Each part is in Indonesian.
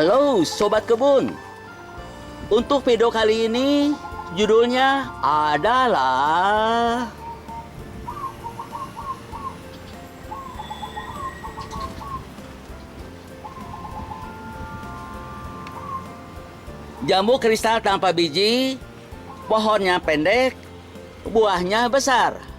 Halo Sobat Kebun. Untuk video kali ini judulnya adalah jambu kristal tanpa biji, pohonnya pendek, buahnya besar.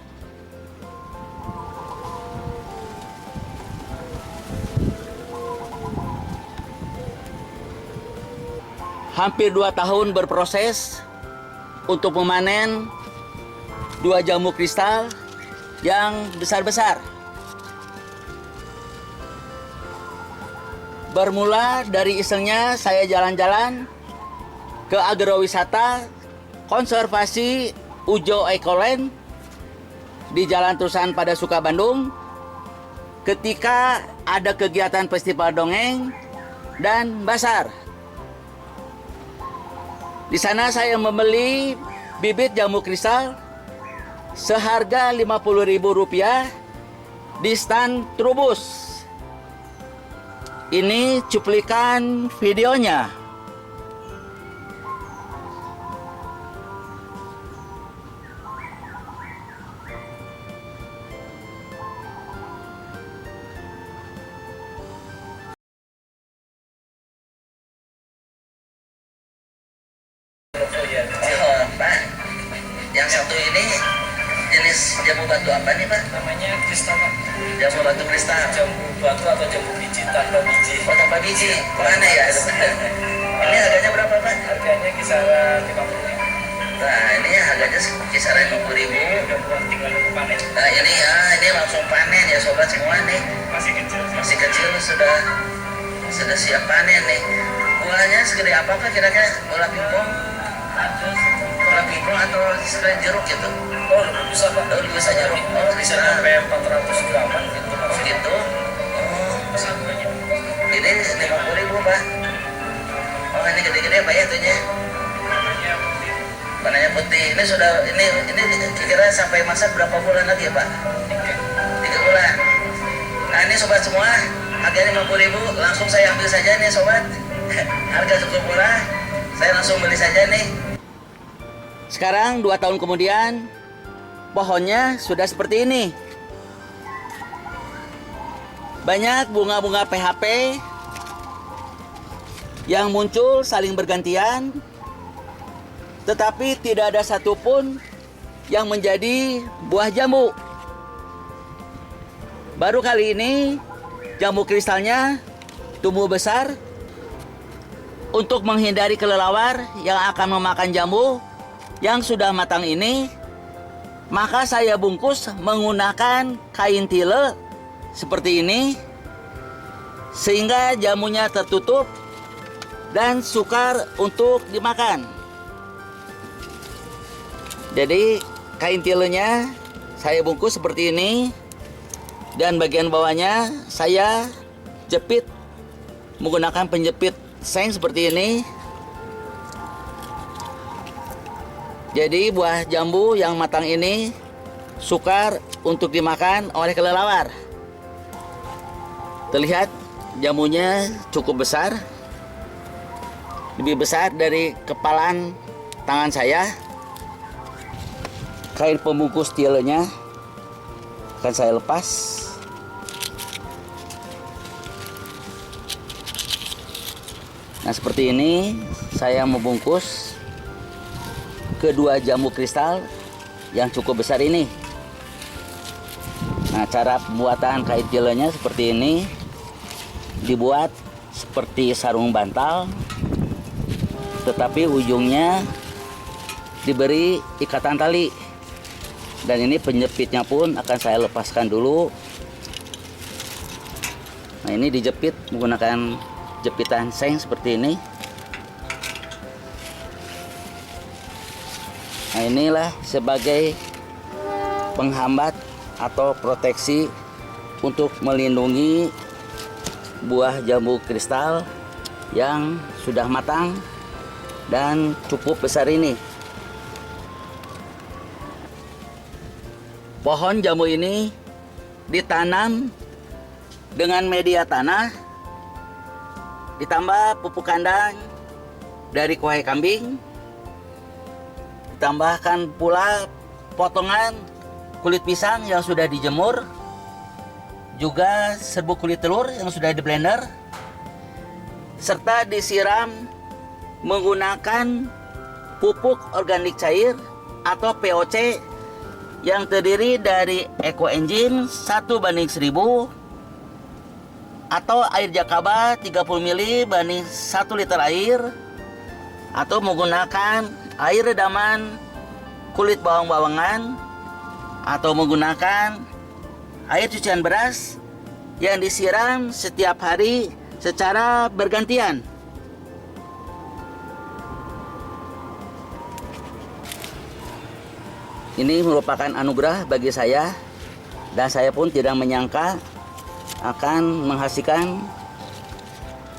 Hampir 2 tahun berproses untuk memanen 2 jambu kristal yang besar-besar. Bermula dari isengnya saya jalan-jalan ke agrowisata konservasi Ujo Ekoland di Jalan Terusan pada Suka, Bandung, ketika ada kegiatan festival dongeng dan basar. Di sana saya membeli bibit jambu kristal seharga Rp50.000 di stand Trubus. Ini cuplikan videonya. Pak, yang satu ini jenis jambu batu apa nih Pak? Namanya kristal Pak. Jambu batu kristal. Jambu batu atau jambu biji tanpa biji. Oh, tanpa biji. Mana ya? Ini harganya berapa Pak? Harganya kisaran 50.000. Nah, ini harganya kisaran 50.000. Udah buat tinggal nunggu panen. Nah, ini langsung panen ya sobat semua nih. Masih kecil. Masih kecil sudah siap panen nih. Buahnya segede apa Pak kira-kira? Bola pingpong? Bola pingpong atau sekali jeruk gitu? Oh, lebih besar Pak. Oh, lebih besar jeruk. Oh, Bisa bisa. sampai 400 graman gitu. Oh, gitu. Oh, Besar banget. ini 50.000 Pak. Oh, ini gede-gede Pak ya tuhnya. Namanya putih. Warnanya putih. Ini sudah ini kira-kira sampai masak berapa bulan lagi ya Pak? 3 bulan. Nah, ini sobat semua, harganya 50.000. Langsung saya ambil saja nih sobat. Harga cukup murah. Saya langsung beli saja nih. Sekarang 2 tahun kemudian pohonnya sudah seperti ini. Banyak bunga-bunga PHP yang muncul saling bergantian, tetapi tidak ada satupun yang menjadi buah jambu. Baru kali ini jambu kristalnya tumbuh besar. Untuk menghindari kelelawar yang akan memakan jambu yang sudah matang ini, maka saya bungkus menggunakan kain tile seperti ini, sehingga jamunya tertutup dan sukar untuk dimakan. Jadi kain tilenya saya bungkus seperti ini, dan bagian bawahnya saya jepit menggunakan penjepit seng seperti ini. Jadi buah jambu yang matang ini sukar untuk dimakan oleh kelelawar. Terlihat jamunya cukup besar, lebih besar dari kepalan tangan saya. Kain pembungkus tilenya akan saya lepas. Nah, seperti ini saya membungkus kedua jambu kristal yang cukup besar ini. Nah, cara pembuatan kain tilenya seperti ini. Dibuat seperti sarung bantal, tetapi ujungnya diberi ikatan tali. Dan ini penjepitnya pun akan saya lepaskan dulu. Nah, ini dijepit menggunakan jepitan seng seperti ini. Nah, inilah sebagai penghambat atau proteksi untuk melindungi buah jambu kristal yang sudah matang dan cukup besar ini. Pohon jambu ini ditanam dengan media tanah ditambah pupuk kandang dari kuahai kambing, ditambahkan pula potongan kulit pisang yang sudah dijemur, juga serbuk kulit telur yang sudah di blender, serta disiram menggunakan pupuk organik cair atau POC yang terdiri dari Eco Engine 1:1000 atau air jakaba 30 ml banding 1 liter air, atau menggunakan air redaman kulit bawang-bawangan, atau menggunakan air cucian beras yang disiram setiap hari secara bergantian. Ini merupakan anugerah bagi saya, dan saya pun tidak menyangka akan menghasilkan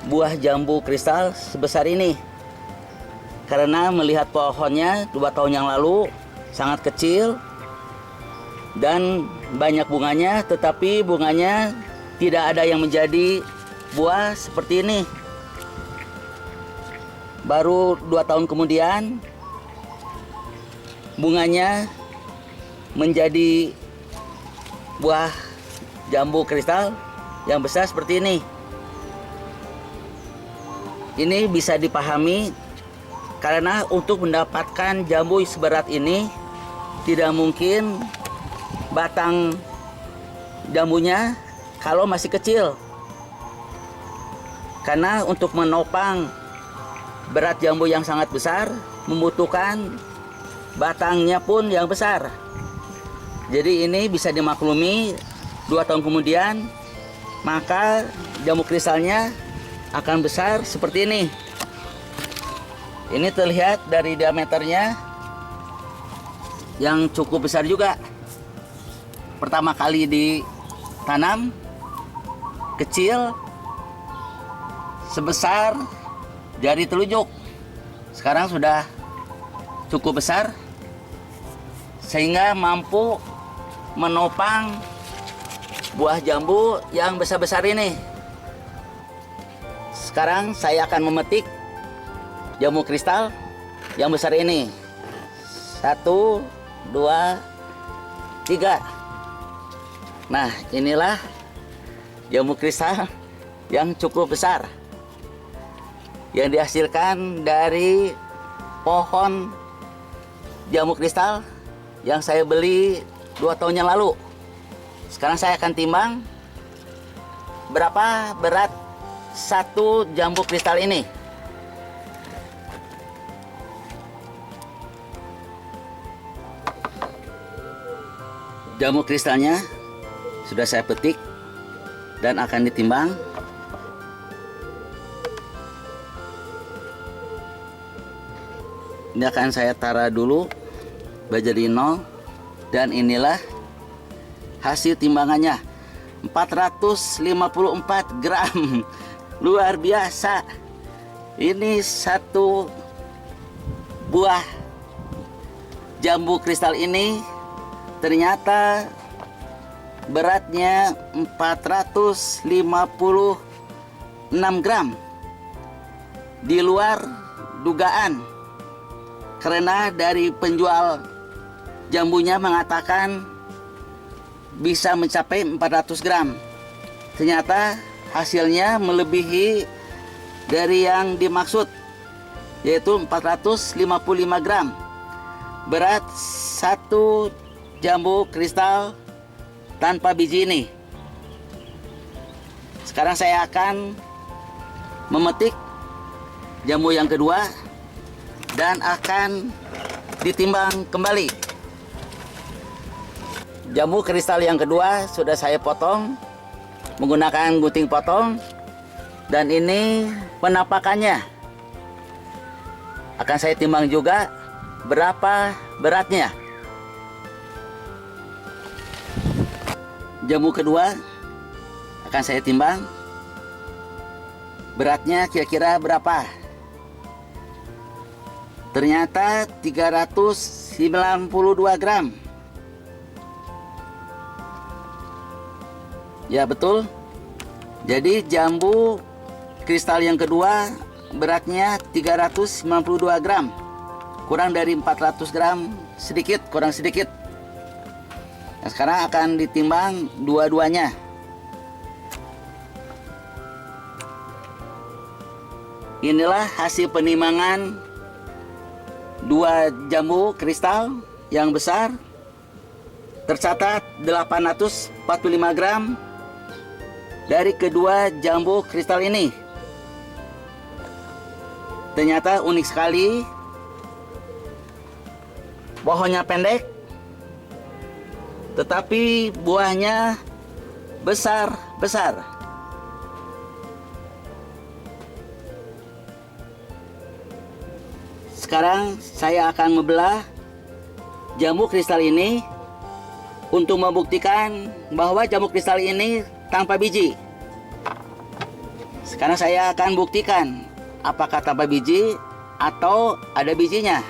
buah jambu kristal sebesar ini. Karena melihat pohonnya 2 tahun yang lalu sangat kecil dan banyak bunganya, tetapi bunganya tidak ada yang menjadi buah seperti ini. Baru 2 tahun kemudian bunganya menjadi buah jambu kristal yang besar seperti ini. Ini bisa dipahami karena untuk mendapatkan jambu seberat ini tidak mungkin batang jambunya kalau masih kecil. Karena untuk menopang berat jambu yang sangat besar membutuhkan batangnya pun yang besar. Jadi ini bisa dimaklumi 2 tahun kemudian maka jambu kristalnya akan besar seperti ini. Ini terlihat dari diameternya yang cukup besar juga. Pertama kali ditanam kecil sebesar jari telunjuk. Sekarang sudah cukup besar sehingga mampu menopang buah jambu yang besar-besar ini. Sekarang saya akan memetik jambu kristal yang besar ini. 1, 2, 3. Nah, inilah jambu kristal yang cukup besar yang dihasilkan dari pohon jambu kristal yang saya beli 2 tahun yang lalu. Sekarang saya akan timbang berapa berat 1 jambu kristal ini. Jambu kristalnya sudah saya petik dan akan ditimbang. Ini akan saya taruh dulu menjadi 0, dan inilah hasil timbangannya 454 gram. Luar biasa. Ini 1 buah jambu kristal ini ternyata beratnya 456 gram. Di luar dugaan, karena dari penjual jambunya mengatakan bisa mencapai 400 gram. Ternyata hasilnya melebihi dari yang dimaksud, yaitu 455 gram. Berat 1 jambu kristal tanpa biji ini. Sekarang saya akan memetik jambu yang kedua dan akan ditimbang kembali. Jambu kristal yang kedua sudah saya potong menggunakan gunting potong, dan ini penampakannya. Akan saya timbang juga berapa beratnya. Jambu kedua akan saya timbang beratnya kira-kira berapa. Ternyata 392 gram. Ya betul. Jadi jambu kristal yang kedua beratnya 392 gram. Kurang dari 400 gram, sedikit, kurang sedikit. Nah, sekarang akan ditimbang dua-duanya. Inilah hasil penimbangan dua jambu kristal yang besar. Tercatat 845 gram dari kedua jambu kristal ini. Ternyata unik sekali. Pohonnya pendek, tetapi buahnya besar-besar. Sekarang saya akan membelah jambu kristal ini untuk membuktikan bahwa jambu kristal ini tanpa biji. Sekarang saya akan buktikan apakah tanpa biji atau ada bijinya.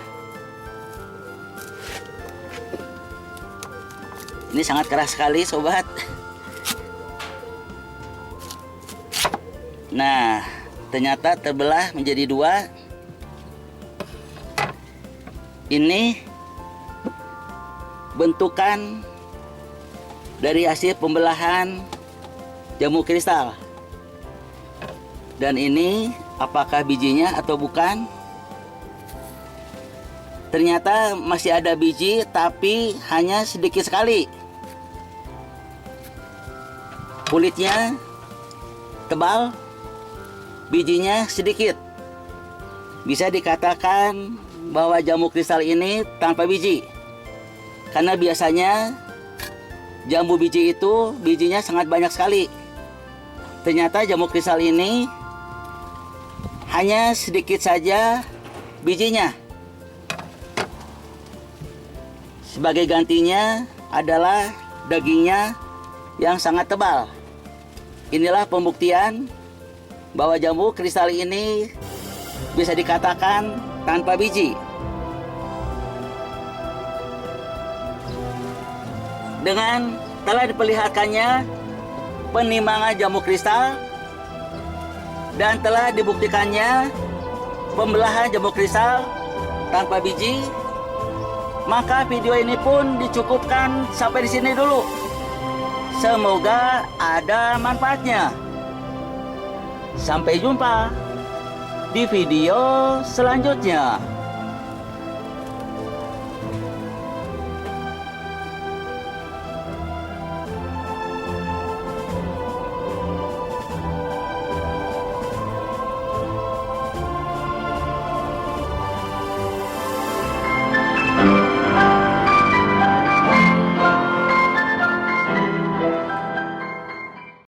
Ini sangat keras sekali, sobat. Nah, ternyata terbelah menjadi dua. Ini bentukan dari hasil pembelahan jambu kristal. Dan ini apakah bijinya atau bukan? Ternyata masih ada biji, tapi hanya sedikit sekali. Kulitnya tebal, bijinya sedikit. Bisa dikatakan bahwa jambu kristal ini tanpa biji. Karena biasanya jambu biji itu bijinya sangat banyak sekali. Ternyata jambu kristal ini hanya sedikit saja bijinya. Sebagai gantinya adalah dagingnya yang sangat tebal. Inilah pembuktian bahwa jambu kristal ini bisa dikatakan tanpa biji. Dengan telah diperlihatkannya penimbangan jambu kristal dan telah dibuktikannya pembelahan jambu kristal tanpa biji, maka video ini pun dicukupkan sampai di sini dulu. Semoga ada manfaatnya. Sampai jumpa di video selanjutnya.